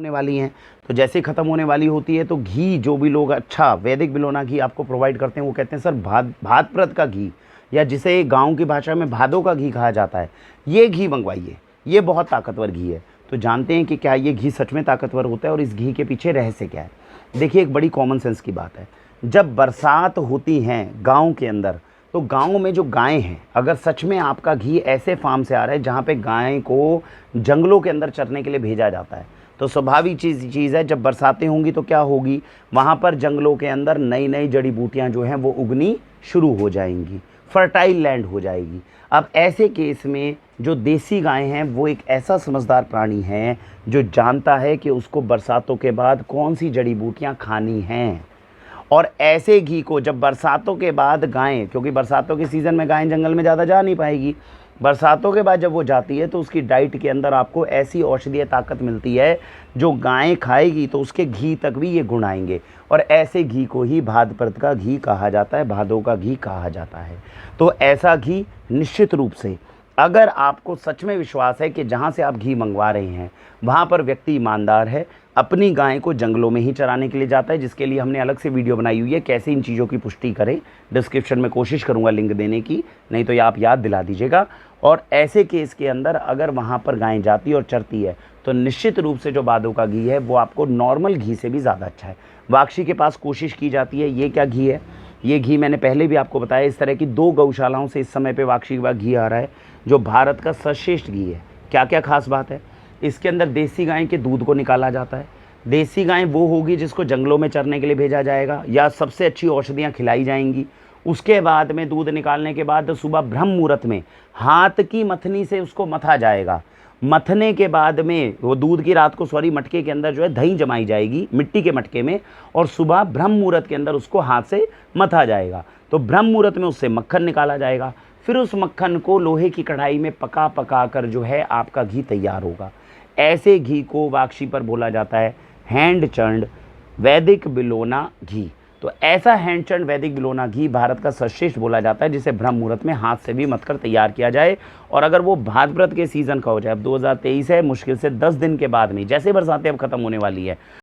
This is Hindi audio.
होने वाली हैं, तो जैसे ख़त्म होने वाली होती है तो घी जो भी लोग अच्छा वैदिक बिलोना घी आपको प्रोवाइड करते हैं वो कहते हैं सर भाद्रपद का घी, या जिसे गांव की भाषा में भादों का घी कहा जाता है, ये घी मंगवाइए, ये बहुत ताकतवर घी है। तो जानते हैं कि क्या ये घी सच में ताकतवर होता है और इस घी के पीछे रहस्य क्या है। देखिए एक बड़ी कॉमन सेंस की बात है, जब बरसात होती हैं गांव के अंदर, तो गांव में जो गायें हैं, अगर सच में आपका घी ऐसे फार्म से आ रहा है जहाँ पे गाय को जंगलों के अंदर चरने के लिए भेजा जाता है, तो स्वाभाविक चीज़ है, जब बरसातें होंगी तो क्या होगी, वहाँ पर जंगलों के अंदर नई नई जड़ी बूटियाँ जो हैं वो उगनी शुरू हो जाएंगी, फर्टाइल लैंड हो जाएगी। अब ऐसे केस में जो देसी गाय हैं वो एक ऐसा समझदार प्राणी है जो जानता है कि उसको बरसातों के बाद कौन सी जड़ी बूटियाँ खानी हैं, और ऐसे घी को जब बरसातों के बाद गायें, क्योंकि बरसातों के सीज़न में गायें जंगल में ज़्यादा जा नहीं पाएगी, बरसातों के बाद जब वो जाती है तो उसकी डाइट के अंदर आपको ऐसी औषधीय ताकत मिलती है जो गायें खाएगी तो उसके घी तक भी ये गुण आएंगे, और ऐसे घी को ही भाद्रपद का घी कहा जाता है, भादों का घी कहा जाता है। तो ऐसा घी निश्चित रूप से, अगर आपको सच में विश्वास है कि जहाँ से आप घी मंगवा रहे हैं वहाँ पर व्यक्ति ईमानदार है, अपनी गाय को जंगलों में ही चराने के लिए जाता है, जिसके लिए हमने अलग से वीडियो बनाई हुई है कैसे इन चीज़ों की पुष्टि करें, डिस्क्रिप्शन में कोशिश करूँगा लिंक देने की, नहीं तो ये आप याद दिला दीजिएगा। और ऐसे केस के अंदर अगर वहाँ पर गाय जाती और चरती है तो निश्चित रूप से जो भादों का घी है वो आपको नॉर्मल घी से भी ज़्यादा अच्छा है। वाक्षी के पास कोशिश की जाती है, ये क्या घी है, ये घी मैंने पहले भी आपको बताया, इस तरह की 2 गौशालाओं से इस समय पे वाक्षी के पास घी आ रहा है जो भारत का सर्वश्रेष्ठ घी है। क्या क्या खास बात है, इसके अंदर देसी गाय के दूध को निकाला जाता है। देसी गाय वो होगी जिसको जंगलों में चरने के लिए भेजा जाएगा या सबसे अच्छी औषधियाँ खिलाई जाएंगी। उसके बाद में दूध निकालने के बाद सुबह ब्रह्म मुहूर्त में हाथ की मथनी से उसको मथा जाएगा। मथने के बाद में वो दूध की रात को मटके के अंदर जो है दही जमाई जाएगी मिट्टी के मटके में, और सुबह ब्रह्म मुहूर्त के अंदर उसको हाथ से मथा जाएगा। तो ब्रह्म मुहूर्त में उससे मक्खन निकाला जाएगा, फिर उस मक्खन को लोहे की कढ़ाई में पका पका कर जो है आपका घी तैयार होगा। ऐसे घी को वाक्षी पर बोला जाता है हैंड चर्न्ड वैदिक बिलोना घी। तो ऐसा हैंड चर्न्ड वैदिक बिलोना घी भारत का सर्वश्रेष्ठ बोला जाता है, जिसे ब्रह्म मुहूर्त में हाथ से भी मथकर तैयार किया जाए, और अगर वो भाद्रपद के सीज़न का हो जाए, अब 2023 है, मुश्किल से 10 दिन के बाद में, जैसे बरसातें अब ख़त्म होने वाली है,